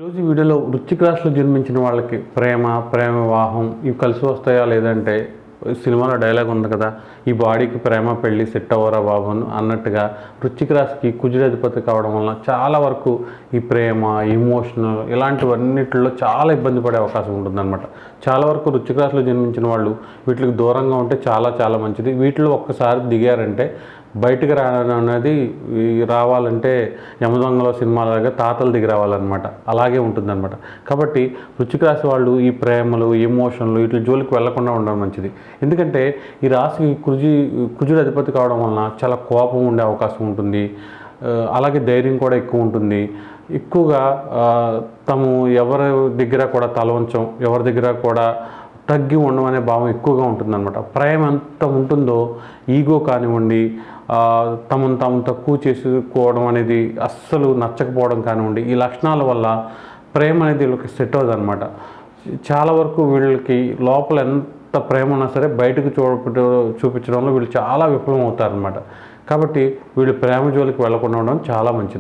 ఈరోజు ఈ వీడియోలో వృశ్చిక రాశిలో జన్మించిన వాళ్ళకి ప్రేమ వివాహం ఇవి కలిసి వస్తాయా లేదంటే సినిమాలో డైలాగ్ ఉంది కదా, ఈ బాడీకి ప్రేమ పెళ్ళి సెట్ అవ్వరా బాబు అన్నట్టుగా వృశ్చిక రాశికి కుజుడు అధిపతి కావడం వలన చాలా వరకు ఈ ప్రేమ ఎమోషనల్ ఇలాంటివన్నిటిలో చాలా ఇబ్బంది పడే అవకాశం ఉంటుందన్నమాట. చాలా వరకు వృశ్చిక రాశిలో జన్మించిన వాళ్ళు వీటికి దూరంగా ఉంటే చాలా మంచిది. వీటిలో ఒక్కసారి దిగారంటే బయటికి రావడం అనేది రావాలంటే యమదొంగలో సినిమాలాగా తాతలు దిగి రావాలన్నమాట. అలాగే ఉంటుందన్నమాట. కాబట్టి వృశ్చిక రాశి వాళ్ళు ఈ ప్రేమలు ఎమోషన్లు వీటి జోలికి వెళ్లకుండా ఉండడం మంచిది. ఎందుకంటే ఈ రాశికి కుజుడు అధిపతి కావడం వలన చాలా కోపం ఉండే అవకాశం ఉంటుంది. అలాగే ధైర్యం కూడా ఎక్కువ ఉంటుంది. ఎక్కువగా తాము ఎవరి దగ్గర కూడా తల వంచం, ఎవరి దగ్గర కూడా తగ్గి ఉండడం అనే భావం ఎక్కువగా ఉంటుందన్నమాట. ప్రేమ ఎంత ఉంటుందో ఈగో కానివ్వండి, తమను తాము తక్కువ చేసుకోవడం అనేది అస్సలు నచ్చకపోవడం కానివ్వండి, ఈ లక్షణాల వల్ల ప్రేమ అనేది వీళ్ళకి సెట్ అవుతుంది అనమాట. చాలా వరకు వీళ్ళకి లోపల ఎంత ప్రేమ ఉన్నా సరే బయటకు చూపించడంలో వీళ్ళు చాలా విఫలం అవుతారనమాట. కాబట్టి వీళ్ళు ప్రేమ జోలికి వెళ్లకుండా ఉండడం చాలా మంచిది.